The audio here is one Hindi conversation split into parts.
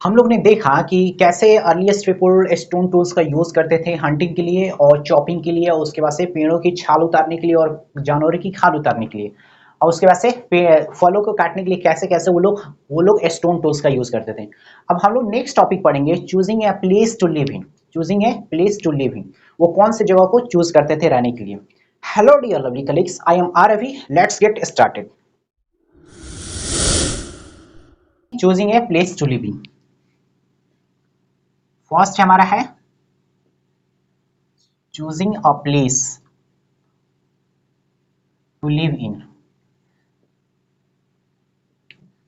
हम लोग ने देखा कि कैसे अर्लीस्ट पीपल स्टोन टूल्स का यूज करते थे हंटिंग के लिए और चॉपिंग के लिए और उसके बाद से पेड़ों की छाल उतारने के लिए और जानवरों की खाल उतारने के लिए और उसके बाद से फलों को काटने के लिए कैसे कैसे वो लोग स्टोन टूल्स का यूज करते थे। अब हम लोग नेक्स्ट टॉपिक पढ़ेंगे, choosing a place to live in. Choosing a place to live in, वो कौन सी जगह को चूज करते थे रहने के लिए। Hello dear lovely colleagues, I am R Ravi, let's get started. Choosing a place to live in, first हमारा है choosing a place to live in।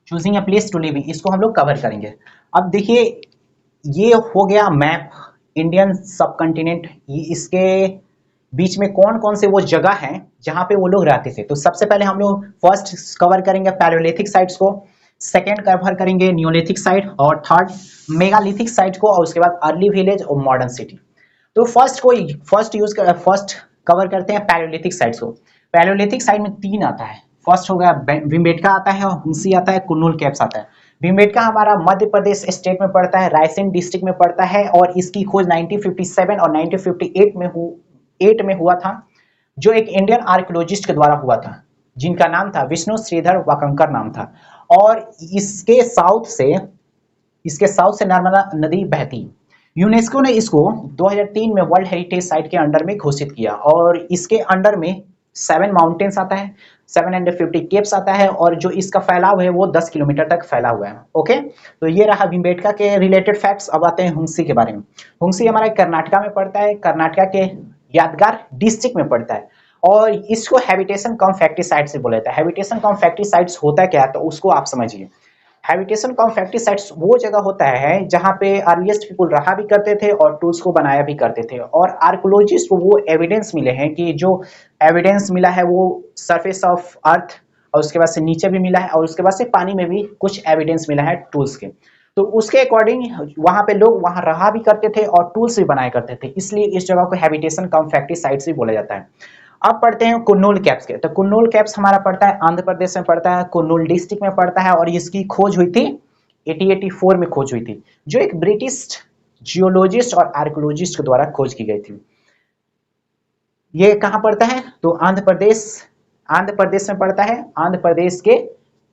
choosing a place to live in, इसको हम लोग कवर करेंगे। अब देखिए, ये हो गया मैप इंडियन सब कॉन्टिनेंट, इसके बीच में कौन कौन से वो जगह हैं जहां पे वो लोग रहते थे। तो सबसे पहले हम लोग फर्स्ट कवर करेंगे पैलेयोलिथिक साइट्स को, सेकेंड कवर करेंगे न्यूलिथिक साइट और थर्ड मेगालिथिक साइट को और उसके बाद अर्ली विलेज और मॉडर्न सिटी। तो फर्स्ट कवर करते हैं पैलेयोलिथिक साइट्स को। पैलेयोलिथिक साइट में तीन आता है, फर्स्ट हो गया भीमबेटका आता है, हुंसी आता है, कुन्नुल कैप्स आता है। भीमबेटका हमारा मध्य प्रदेश स्टेट में पड़ता है, रायसेन डिस्ट्रिक्ट में पड़ता है और इसकी खोज 1957 और 1958 में हुआ था, जो एक इंडियन आर्कियोलॉजिस्ट के द्वारा हुआ था जिनका नाम था विष्णु श्रीधर वाकंकर नाम था। और इसके साउथ से नर्मदा नदी बहती। यूनेस्को ने इसको 2003 में वर्ल्ड हेरिटेज साइट के अंडर में घोषित किया और इसके अंडर में 7 माउंटेन्स आता है, 750 केव्स आता है और जो इसका फैलाव है वो 10 किलोमीटर तक फैला हुआ है। ओके, तो ये रहा भीमबेटका के रिलेटेड फैक्ट्स। अब आते हैं हुंसी के बारे में। हुंसी हमारा कर्नाटका में पड़ता है, कर्नाटका के यादगार डिस्ट्रिक्ट में पड़ता है और इसको हैबिटेशन कम फैक्ट्री साइट से बोला जाता है। हैबिटेशन कम फैक्ट्री साइट्स होता क्या है तो उसको आप समझिए। हैबिटेशन कम फैक्ट्री साइट्स वो जगह होता है जहां पे अर्लीस्ट पीपल रहा भी करते थे और टूल्स को बनाया भी करते थे। और आर्कोलॉजिस्ट को वो एविडेंस मिले हैं कि जो एविडेंस मिला है वो सरफेस ऑफ अर्थ और उसके बाद से नीचे भी मिला है और उसके बाद से पानी में भी कुछ एविडेंस मिला है टूल्स के। तो उसके अकॉर्डिंग वहां पे लोग वहां रहा भी करते थे और टूल्स भी बनाया करते थे, इसलिए इस जगह को हैबिटेशन कम फैक्ट्री साइट्स भी बोला जाता है। अब पढ़ते हैं कुन्नुल कैप्स के। तो कुन्नुल कैप्स हमारा पड़ता है आंध्र प्रदेश में पड़ता है, कुन्नुल डिस्ट्रिक्ट में पड़ता है और इसकी खोज हुई थी 1884 में खोज हुई थी, जो एक ब्रिटिश जियोलॉजिस्ट और आर्कियोलॉजिस्ट के द्वारा खोज की गई थी। ये कहाँ पड़ता है तो आंध्र प्रदेश में पड़ता है, आंध्र प्रदेश के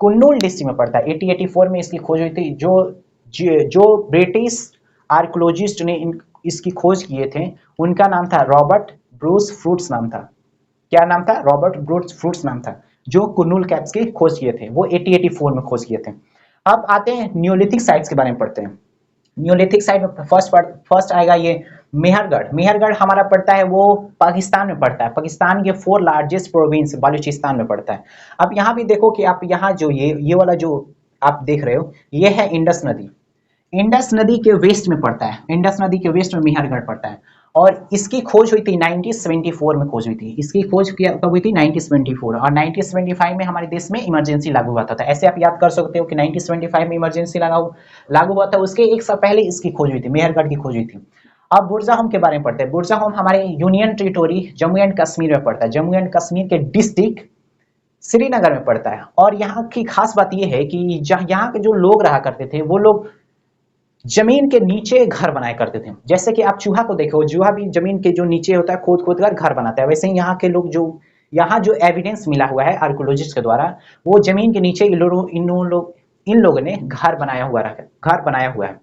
कुन्नुल डिस्ट्रिक्ट में पड़ता है। 1884 में इसकी खोज हुई थी। जो ब्रिटिश आर्कियोलॉजिस्ट ने इसकी खोज किए थे उनका नाम था रॉबर्ट ब्रूस फ्रूट्स नाम था। क्या नाम था? रॉबर्ट ब्रूस फ्रूट्स नाम था, जो कुन्नुल कैप्स की खोज किए थे, वो 1884 में खोज किए थे। अब आते हैं न्यूलिथिक साइट्स के बारे में पढ़ते हैं। न्यूलिथिक साइट में फर्स्ट आएगा ये मेहरगढ़। मेहरगढ़ हमारा पड़ता है वो पाकिस्तान में पड़ता है, पाकिस्तान के 4 लार्जेस्ट प्रोविंस बलूचिस्तान में पड़ता है। अब यहाँ भी देखो कि आप यहाँ जो ये वाला जो आप देख रहे हो ये है इंडस नदी। इंडस नदी के वेस्ट में पड़ता है, इंडस नदी के वेस्ट में मेहरगढ़ पड़ता है और इसकी खोज हुई थी 1974 में खोज हुई थी। इसकी खोज कब हुई थी? 1974। और 1975 में हमारे देश में इमरजेंसी लागू हुआ था। ऐसे आप याद कर सकते हो कि 1975 में इमरजेंसी लागू हुआ था, उसके एक साल पहले इसकी खोज हुई थी, मेहरगढ़ की खोज हुई थी। अब बुरजाहोम के बारे में पढ़ते हैं। बुरजाहोम हमारे union territory Jammu and Kashmir में पड़ता है, जम्मू एंड कश्मीर के डिस्ट्रिक्ट श्रीनगर में पड़ता है। और यहाँ की खास बात यह है कि यहाँ के जो लोग रहा करते थे वो लोग जमीन के नीचे घर बनाया करते थे। जैसे कि आप चूहा को देखो, चूहा भी जमीन के जो नीचे होता है खोद खोद कर घर बनाता है, वैसे ही यहाँ के लोग यहाँ जो एविडेंस मिला हुआ है आर्कियोलॉजिस्ट के द्वारा, वो जमीन के नीचे इन लोगों ने घर बनाया हुआ है।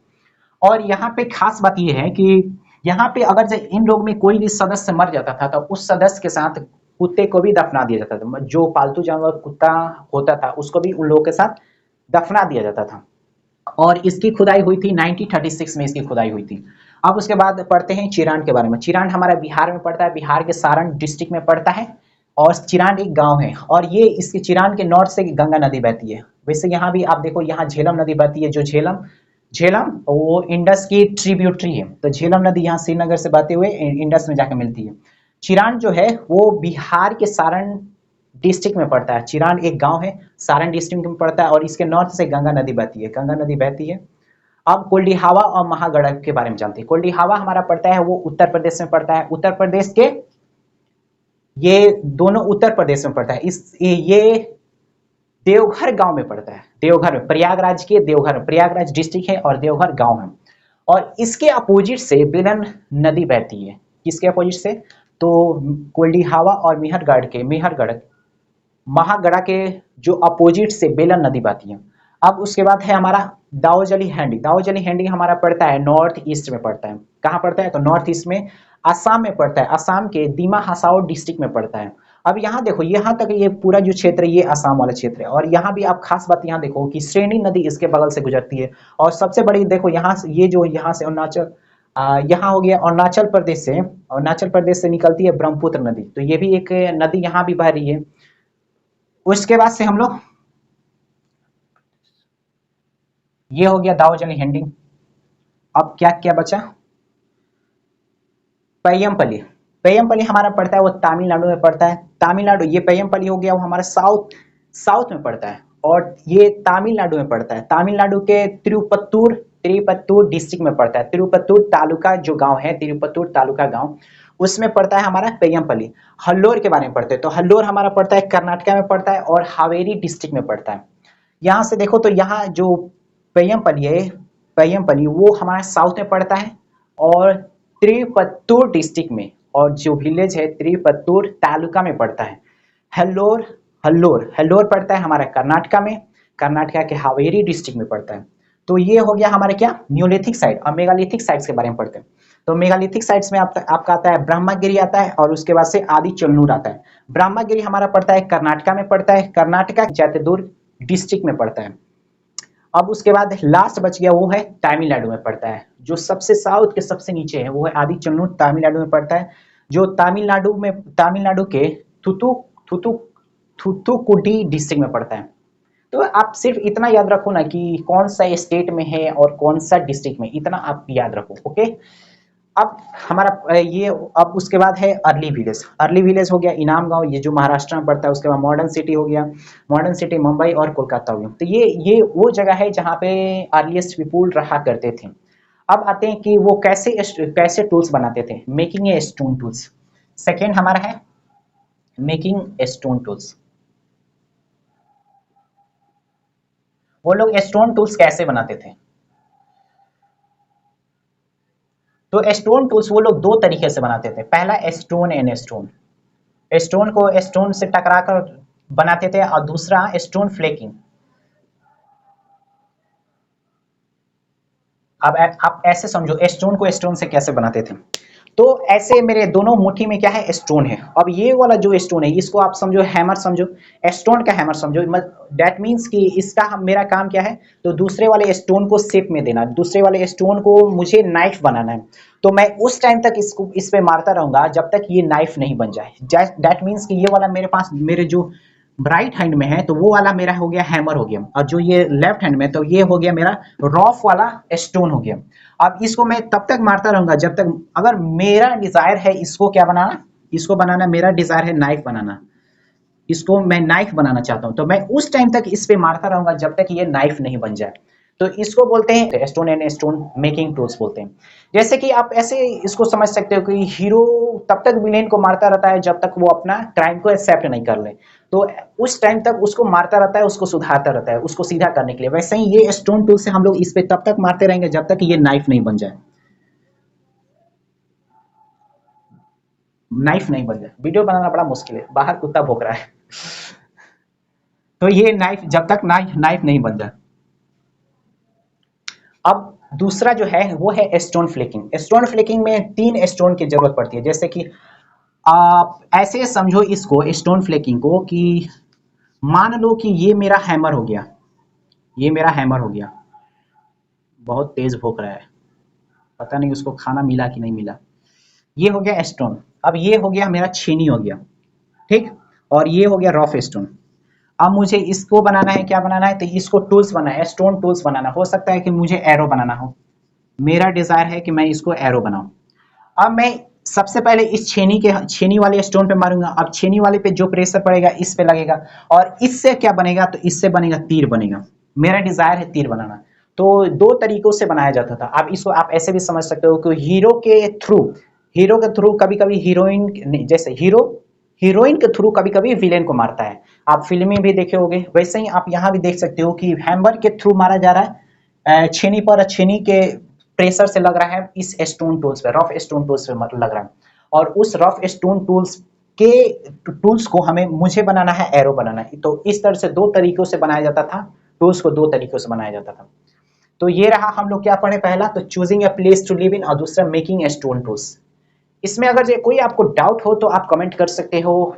और यहाँ पे खास बात यह है कि यहाँ पे अगर इन लोग में कोई भी सदस्य मर जाता था तो उस सदस्य के साथ कुत्ते को भी दफना दिया जाता था। जो पालतू जानवर कुत्ता होता था उसको भी उन लोगों के साथ दफना दिया जाता था। और इसकी खुदाई हुई थी 1936 में, इसकी खुदाई हुई थी। अब उसके बाद पढ़ते हैं चिरांड के बारे में। चिरांड हमारा बिहार में पड़ता है, बिहार के सारण डिस्ट्रिक्ट में पड़ता है और चिरांड एक गांव है और ये इसके चिरांड के नॉर्थ से गंगा नदी बहती है। वैसे यहाँ भी आप देखो, यहाँ झेलम नदी बहती है, जो झेलम वो इंडस की ट्रिब्यूटरी है। तो झेलम नदी यहाँ श्रीनगर से बहते हुए इंडस में जाकर मिलती है। चिरांड जो है वो बिहार के सारण डिस्ट्रिक्ट में पड़ता है। चिरांड एक गांव है, सारण डिस्ट्रिक्ट में पड़ता है और इसके नॉर्थ से गंगा नदी बहती है। अब कोल्डिहावा और महागढ़ के बारे में जानते हैं। कोल्डिहावा हमारा पड़ता है वो उत्तर प्रदेश में पड़ता है, उत्तर प्रदेश के ये दोनों उत्तर प्रदेश में पड़ता है। ये देवघर गांव में पड़ता है, देवघर में, प्रयागराज के देवघर, प्रयागराज डिस्ट्रिक्ट है और देवघर गांव है। और इसके अपोजिट से बेलन नदी बहती है। किसके अपोजिट से? तो कोल्डीहावा और मेहरगढ़ महागढ़ा के जो अपोजिट से बेलन नदी बहती है। अब उसके बाद है हमारा दाऊजली हैंडी। दाऊजली हैंडी हमारा पड़ता है नॉर्थ ईस्ट में पड़ता है। कहाँ पड़ता है? तो नॉर्थ ईस्ट में, असम में पड़ता है। असम के दिमा हासाओ डिस्ट्रिक्ट में पड़ता है। अब यहाँ देखो, यहाँ तक ये पूरा जो क्षेत्र है ये असम वाला क्षेत्र है। और यहाँ भी आप खास बात यहाँ देखो कि श्रेणी नदी इसके बगल से गुजरती है। और सबसे बड़ी देखो यहाँ से, ये जो यहाँ से अरुणाचल, यहाँ हो गया अरुणाचल प्रदेश से निकलती है ब्रह्मपुत्र नदी। तो ये भी एक नदी यहाँ भी बह रही है। उसके बाद से हम लोग, ये हो गया दाऊजली हैंडी। अब क्या क्या बचा? पय्यमपल्ली। पय्यमपल्ली हमारा पड़ता है वो तमिलनाडु में पड़ता है। तमिलनाडु, ये पय्यमपल्ली हो गया वो हमारा साउथ में पड़ता है और ये तमिलनाडु में पड़ता है। तमिलनाडु के तिरुपत्तूर डिस्ट्रिक्ट में पड़ता है। तिरुपत्तूर तालुका जो गांव है, तिरुपत्तूर तालुका गांव, उसमें पड़ता है हमारा पय्यमपल्ली। हल्लोर के बारे में पढ़ते हैं तो हल्लोर हमारा पड़ता है कर्नाटक में पड़ता है और हावेरी डिस्ट्रिक्ट में पड़ता है। यहाँ से देखो तो यहाँ जो पय्यमपल्ली है, पय्यमपल्ली वो हमारा साउथ में पड़ता है और तिरुपत्तूर डिस्ट्रिक्ट में, और जो विलेज है तिरुपत्तूर तालुका में पड़ता है। हल्लोर पड़ता है हमारा कर्नाटका में, कर्नाटका के हावेरी डिस्ट्रिक्ट में पड़ता है। तो ये हो गया हमारे क्या, न्यूलिथिक साइट। अब मेगालिथिक साइट्स के बारे में पढ़ते हैं। तो मेगालिथिक साइट्स में आपका आता है ब्रह्मगिरी आता है और उसके बाद से आदि चलनूर आता है। ब्रह्मगिरी हमारा पड़ता है कर्नाटका में पड़ता है, कर्नाटका चैतदुर्ग डिस्ट्रिक्ट में पड़ता है। अब उसके बाद लास्ट बच गया वो है तमिलनाडु में पड़ता है। जो सबसे साउथ के सबसे नीचे है वो है आदि चलनूर, तमिलनाडु में पड़ता है। जो तमिलनाडु के थूथुकुडी डिस्ट्रिक्ट में पड़ता है। तो आप सिर्फ इतना याद रखो ना कि कौन सा स्टेट में है और कौन सा डिस्ट्रिक्ट में, इतना आप याद रखो। ओके, अब हमारा ये, अब उसके बाद है अर्ली विलेज। अर्ली विलेज हो गया इनाम गांव, ये जो महाराष्ट्र में पड़ता है। उसके बाद मॉडर्न सिटी हो गया, मॉडर्न सिटी मुंबई और कोलकाता हो गया। तो ये वो जगह है जहाँ पे अर्लीस्ट पीपुल रहा करते थे। अब आते हैं कि वो कैसे टूल्स बनाते थे, making a stone tools. Second हमारा है मेकिंग ए स्टोन टूल्स। वो लोग स्टोन टूल्स कैसे बनाते थे? तो स्टोन टूल्स वो लोग दो तरीके से बनाते थे। पहला स्टोन एंड स्टोन, स्टोन को स्टोन से टकरा कर बनाते थे, और दूसरा स्टोन फ्लेकिंग। अब आप ऐसे समझो स्टोन को स्टोन से कैसे बनाते थे। तो ऐसे मेरे दोनों मुट्ठी में क्या है, स्टोन है। अब ये वाला जो स्टोन है इसको आप समझो हैमर समझो, स्टोन का हैमर समझो। दैट मीन्स कि इसका मेरा काम क्या है, तो दूसरे वाले स्टोन को शेप में देना, दूसरे वाले स्टोन को मुझे नाइफ बनाना है। तो मैं उस टाइम तक इसको इस पे मारता रहूंगा जब तक ये नाइफ नहीं बन जाए। दैट मीन्स कि ये वाला मेरे पास, मेरे जो राइट हैंड में है तो वो वाला मेरा हो गया हैमर हो गया, और जो ये लेफ्ट हैंड में तो ये हो गया मेरा रॉफ वाला स्टोन हो गया। अब इसको मैं तब तक मारता रहूंगा जब तक, अगर मेरा डिजायर है इसको क्या बनाना, इसको बनाना, मेरा डिजायर है नाइफ बनाना, इसको मैं नाइफ बनाना चाहता हूं, तो मैं उस टाइम तक इस पे मारता रहूंगा जब तक ये नाइफ नहीं बन जाए। तो इसको बोलते हैं stone and stone making tools बोलते हैं। जैसे कि आप ऐसे इसको समझ सकते हो कि हीरो तब तक विलेन को मारता रहता है जब तक वो अपना क्राइम को एक्सेप्ट नहीं कर ले। तो उस टाइम तक उसको मारता रहता है, उसको सुधारता रहता है, उसको सीधा करने के लिए। वैसे ही ये स्टोन टूल से हम लोग इस पे तब तक मारते रहेंगे जब तक ये नाइफ नहीं बन जाए। नाइफ नहीं बन जाए। वीडियो बनाना बड़ा मुश्किल है, बाहर कुत्ता भौंक रहा है। तो ये नाइफ जब तक नाइफ नहीं बन जाए। अब दूसरा जो है वो है स्टोन फ्लेकिंग। स्टोन फ्लेकिंग में 3 स्टोन की जरूरत पड़ती है। जैसे कि आप ऐसे समझो इसको स्टोन फ्लेकिंग को कि मान लो कि ये मेरा हैमर हो गया, ये मेरा हैमर हो गया, बहुत तेज भौंक रहा है, पता नहीं उसको खाना मिला कि नहीं मिला। ये हो गया स्टोन। अब ये हो गया मेरा छेनी हो गया, ठीक, और ये हो गया रॉफ स्टोन। अब मुझे इसको बनाना है, क्या बनाना है, तो इसको टूल्स बनाना है, स्टोन टूल्स बनाना। हो सकता है कि मुझे एरो बनाना हो, मेरा डिजायर है कि मैं इसको एरो बनाऊं। अब मैं सबसे पहले इस छेनी वाले स्टोन पे मारूंगा। अब छेनी वाले पे जो प्रेशर पड़ेगा इस पे लगेगा, और इससे क्या बनेगा, तो इससे बनेगा तीर बनेगा। मेरा डिजायर है तीर बनाना। तो 2 तरीकों से बनाया जाता था। अब इसको आप ऐसे भी समझ सकते हो कि हीरो के थ्रू कभी कभी हीरोइन, जैसे हीरो हीरोइन के थ्रू कभी कभी विलेन को मारता है। आप फिल्म में भी देखे होंगे, वैसे ही आप यहाँ भी देख सकते हो कि हैमर के थ्रू मारा जा रहा है। छेनी पर छेनी के प्रेशर से लग रहा है इस स्टोन टूल्स पे, रफ स्टोन टूल्स पे लग रहा है। और उस रफ स्टोन टूल्स के टूल्स को हमें मुझे बनाना है, एरो बनाना है। तो इस तरह से दो तरीकों से बनाया जाता था, टूल्स को दो तरीकों से बनाया जाता था। तो ये रहा, हम लोग क्या पढ़े, पहला तो choosing a place to live in, और दूसरा मेकिंग ए स्टोन टूल्स। इसमें अगर कोई आपको डाउट हो तो आप कमेंट कर सकते हो।